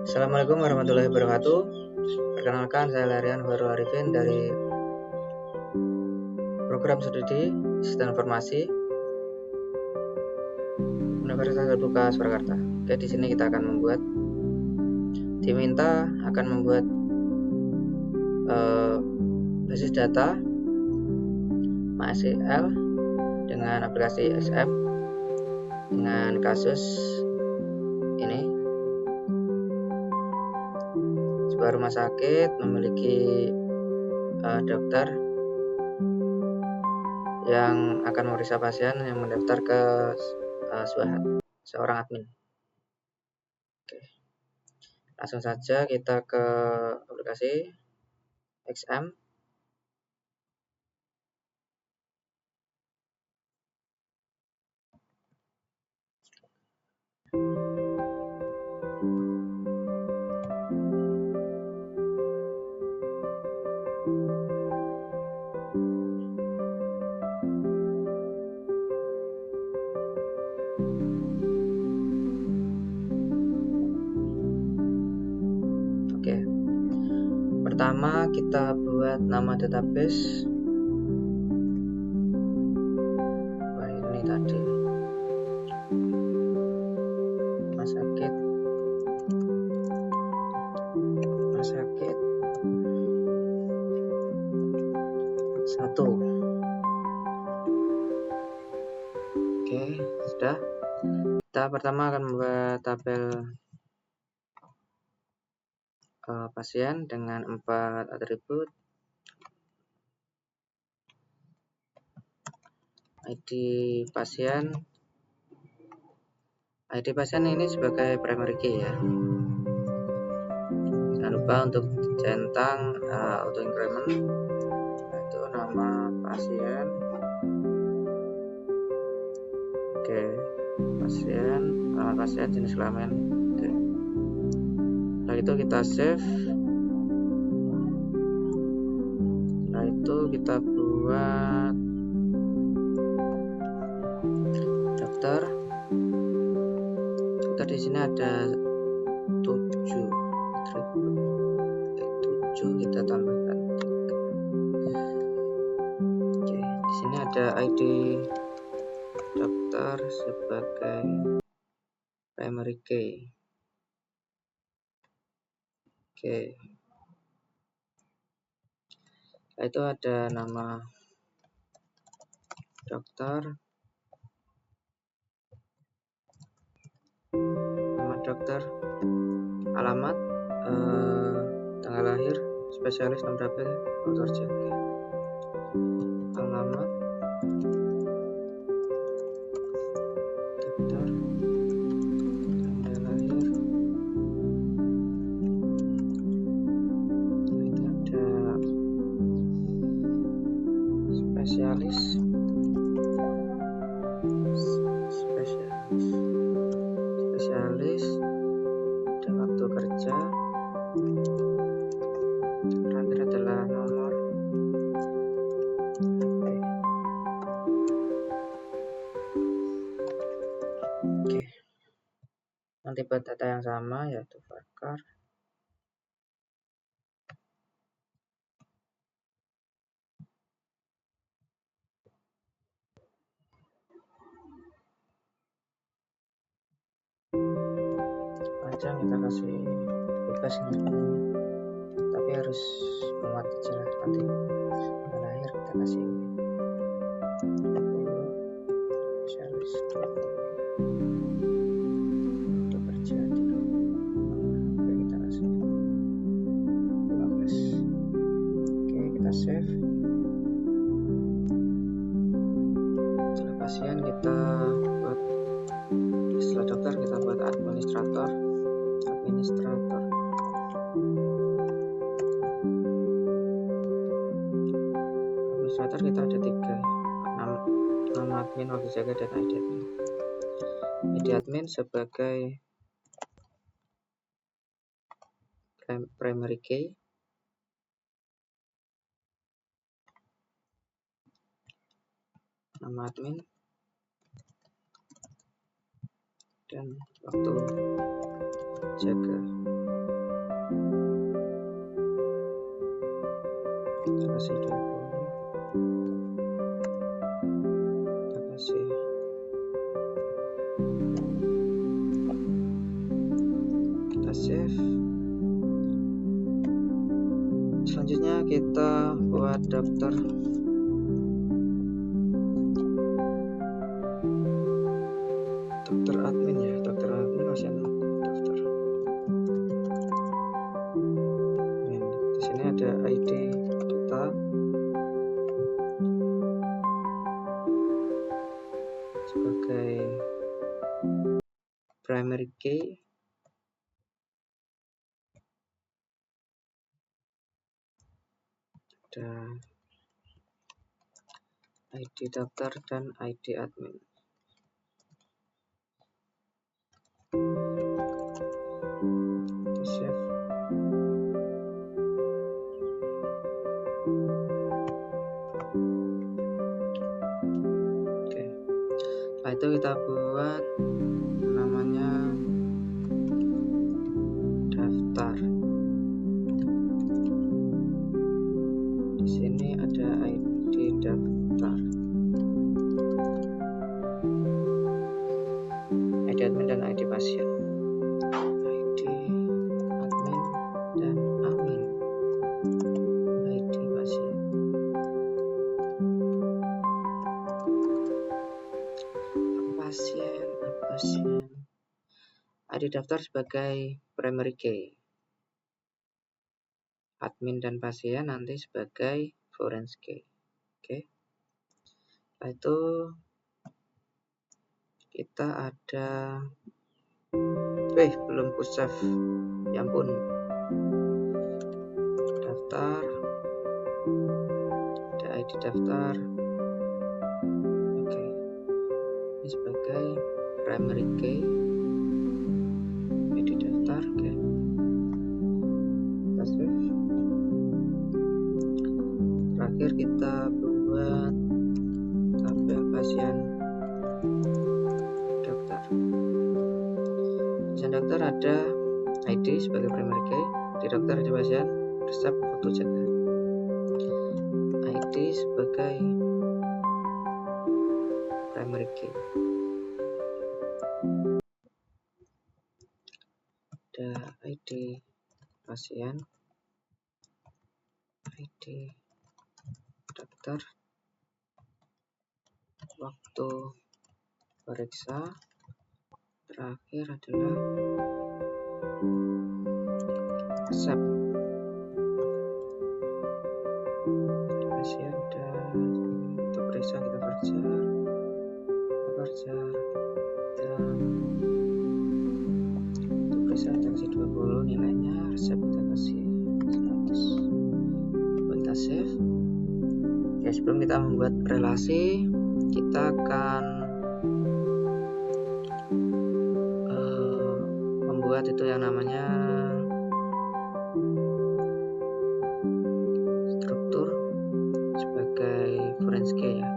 Assalamualaikum warahmatullahi wabarakatuh. Perkenalkan, saya Larian Baru Arifin dari Program Studi Sistem Informasi Universitas Terbuka Surakarta. Oke, di sini kita akan membuat basis data MySQL dengan aplikasi XM dengan kasus ini. Sebuah rumah sakit memiliki dokter yang akan memeriksa pasien yang mendaftar ke seorang admin. Oke. Langsung saja kita ke aplikasi XM. Oke. Pertama kita buat nama database. Ini tadi rumah sakit 1. Oke, sudah. Kita pertama akan membuat tabel pasien dengan 4 atribut. ID pasien ini sebagai primary key ya. Jangan lupa untuk centang auto increment, itu nama pasien. Oke, nama pasien, jenis kelamin. Oke. Setelah itu kita save. Setelah itu kita buat daftar. Di sini ada 7 atribut. 7 kita tambahkan. Oke, di sini ada ID dokter sebagai primary key. Oke. Itu ada nama dokter, alamat, tanggal lahir, spesialis nomor berapa, dokter cek. Alamat dokter, tanggal lahir. Itu ada spesialis dan waktu kerja. Terakhir adalah nomor HP. Oke. Nanti buat data yang sama yaitu varchar. Panjang kita kasih bebas ini, tapi harus muat jelas. Nanti tanggal lahir kita kasih 20, spesialis 20, untuk kerja 3, kita kasih 15. Oke, kita save. Setelah pasien kita buat, setelah dokter kita buat administrator. Administrator kita ada 3, nama admin, waktu jaga, dan ID admin. ID admin sebagai primary key. Nama admin dan waktu jaga. kasih 20, kita kasih kita save. Selanjutnya kita buat daftar admin ya, daftar admin pasien daftar. Di sini ada ID data sebagai primary key, ada ID daftar dan ID admin. Kita save. Oke. Setelah itu kita buat namanya daftar. Di sini ada ID daftar, ID admin dan ID pasien. ID admin dan admin, ID pasien. Pasien. ID daftar sebagai primary key, admin dan pasien nanti sebagai foreign key. Oke. Setelah itu kita ada belum ku save, ya ampun. Daftar, ada ID daftar. Oke. Ini sebagai primary key, ID daftar. Oke. Kita save. Terakhir kita buat tabel pasien daftar. Pasien daftar ada ID sebagai primary key, di daftar ada pasien, resep, waktu jaga. ID sebagai primary key. Ada ID pasien, ID daftar, waktu periksa, terakhir adalah resep. Pasien dan untuk periksa kita varchar, dan untuk periksa kita kasih 20 nilainya, resep kita kasih 100. Kita save. Oke, sebelum kita membuat relasi, kita akan membuat itu yang namanya struktur sebagai foreign key ya.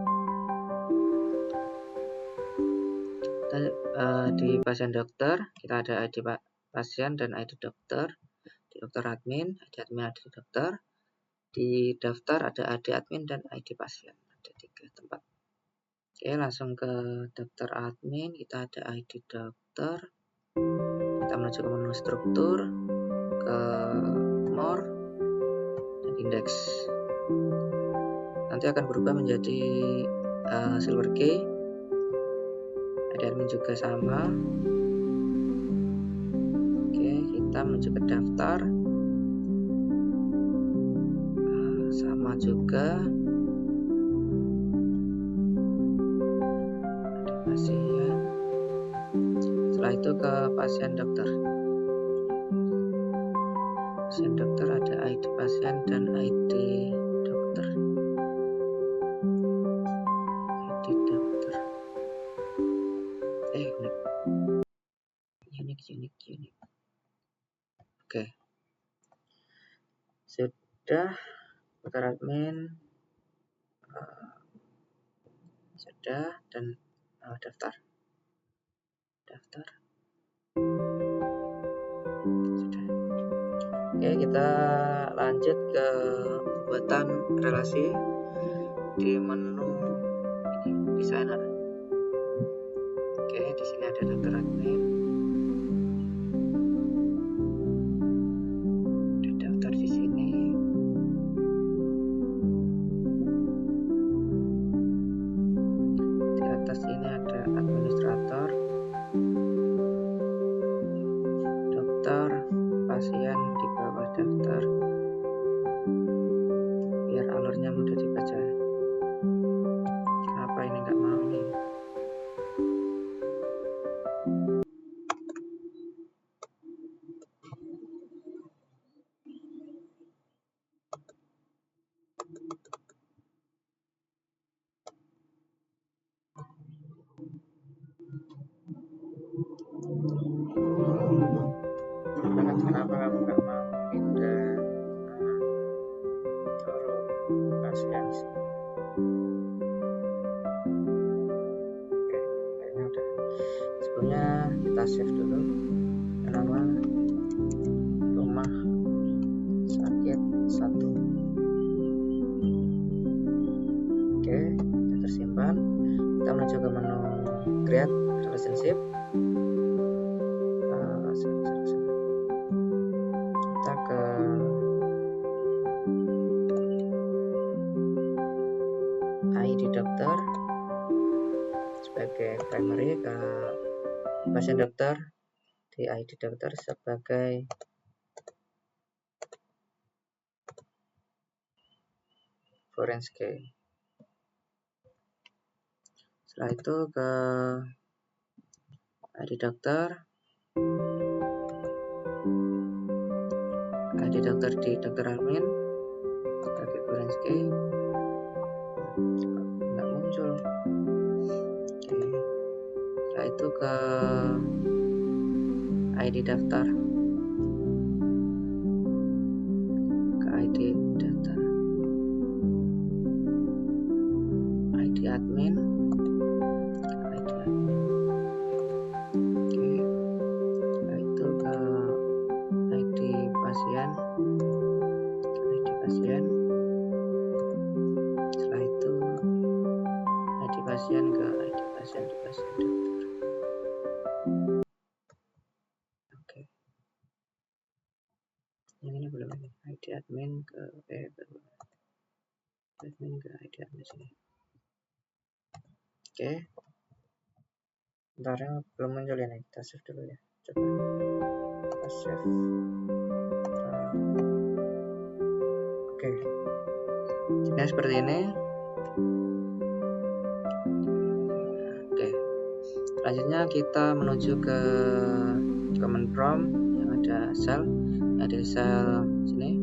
Di pasien dokter kita ada ID pasien dan ID dokter. Di dokter admin, ID admin, ID dokter. Di daftar ada ID admin dan ID pasien. Ada 3 tempat. Oke, langsung ke daftar admin. Kita ada ID dokter. Kita menuju ke menu struktur, ke more, dan index. Nanti akan berubah menjadi silver key. ID admin juga sama. Oke, kita menuju ke daftar. Sama juga. Ada pasien. Setelah itu ke pasien dokter. Pasien dokter ada ID pasien dan ID dokter. ID dokter. Unik. Oke. Sudah dokter admin, sudah, dan daftar. Sudah. Oke, kita lanjut ke pembuatan relasi di menu ini, desainer. Oke, di sini ada dokter admin. Ada daftar di sini. Di atas ini ada administrator, dokter, pasien di bawah daftar. Biar alurnya mudah dibaca. Kenapa ini nggak mau nih? Kenapa kamu nggak mau pindah taruh pasien sih? Oke, kayaknya udah. Sebelumnya kita save dulu nama rumah sakit 1. Oke, kita tersimpan. Kita menuju ke menu create relationship. Kita ke ID dokter sebagai primary, ke pasien dokter di ID dokter sebagai foreign key. Setelah itu ke ID dokter di dokter admin sebagai foreign key. Nggak muncul. Oke. Setelah itu ke ID daftar, ke ID daftar, ID admin, ID admin. Oke. Setelah itu ke ID pasien, ID pasien. Setelah itu ID pasien ke ID pasien di pasien dokter. Oke. Yang ini belum ini. ID admin ke admin ke ID admin sini. Oke. Bentar ya, belum muncul ini. Kita save dulu ya. Coba kita save. Oke. Jadinya seperti ini. Oke. Selanjutnya kita menuju ke command prompt yang ada sel, ada sel sini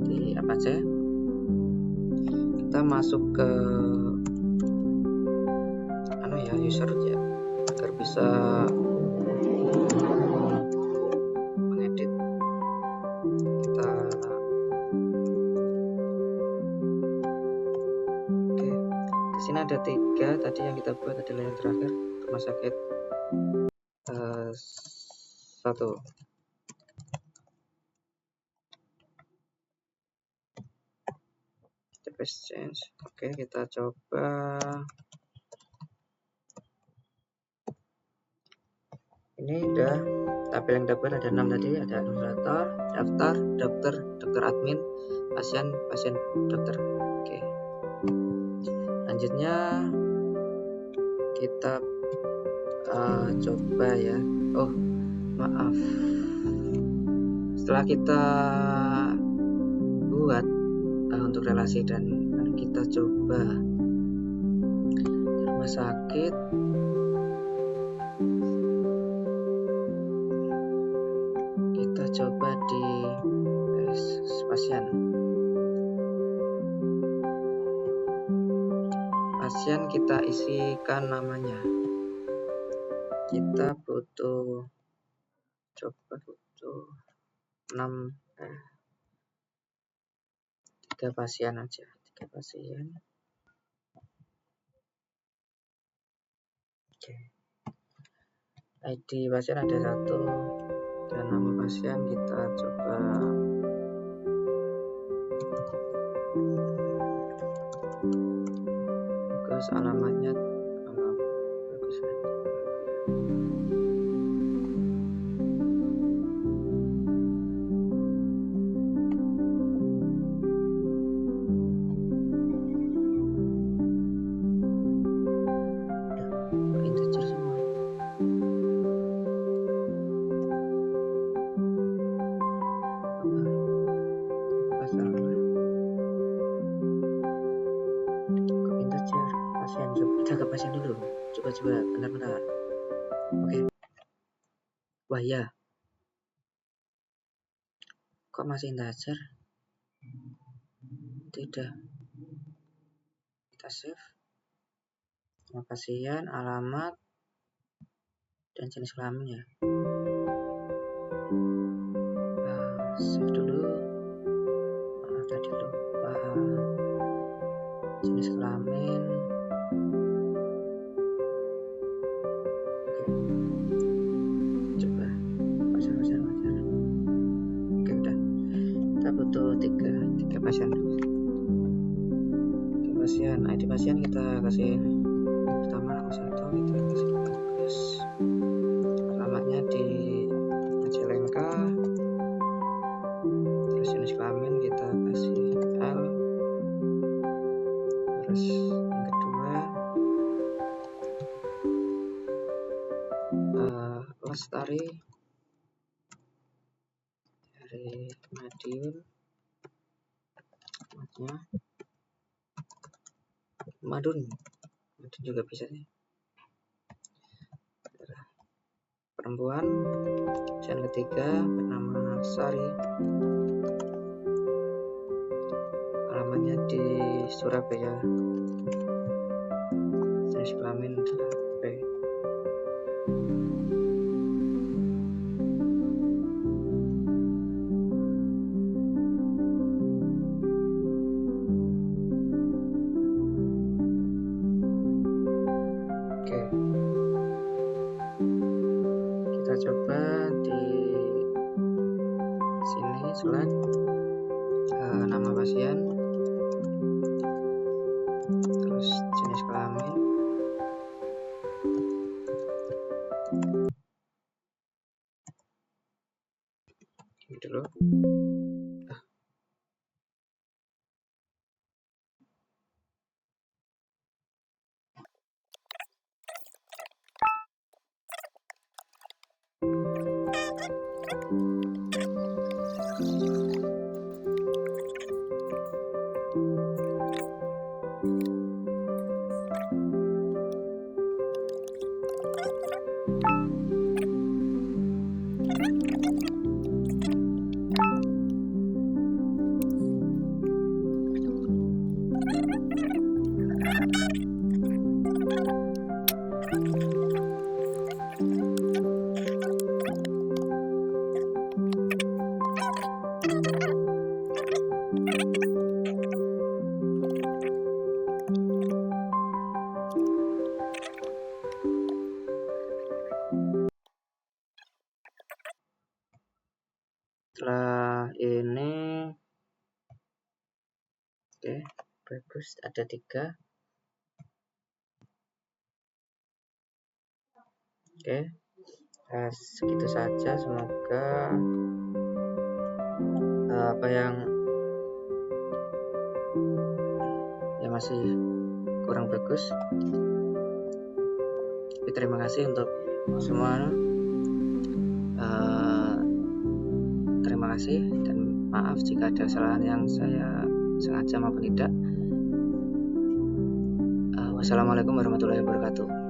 di Apache. Kita masuk ke user ya, agar bisa mengedit. Kita oke, di sini ada 3. Tadi yang kita buat adalah yang terakhir, rumah sakit 1. Paste change. Oke, kita coba. Ini udah tabel yang dapat ada 6 tadi, ada administrator, daftar, dokter admin, pasien dokter. Oke. Selanjutnya kita coba ya. Oh, maaf. Setelah kita buat untuk relasi dan kita coba rumah sakit, kita coba di pasien kita isikan namanya. Kita butuh 3 pasien aja, 3 pasien. Oke. ID pasien ada 1 dan nama pasien kita coba bagus, alamatnya bagus. Integer semua. Kita ke pasien dulu. Coba bentar. Oke. Wah ya. Kok masih integer? Tidak. Kita save. Nama pasien, alamat, dan jenis kelamin ya. Save dulu. Maaf tadi lupa. Jenis kelamin. Tiga pasien. ID pasien kita kasih pertama nama 1, kita kasih bagus. Alamatnya di Majalengka. Terus jenis kelamin kita kasih L. Terus yang kedua Lestari dari Madiun. Madun juga bisa sih. Perempuan. Yang ketiga bernama Sari. Alamatnya di Surabaya. Jenis kelamin B. Coba di sini select nama pasien, terus jenis kelamin, ini dulu. Setelah ini bagus, ada 3. Segitu saja. Semoga apa yang masih kurang bagus, tapi terima kasih untuk semua. Terima kasih dan maaf jika ada kesalahan yang saya sengaja maupun tidak. Wassalamualaikum warahmatullahi wabarakatuh.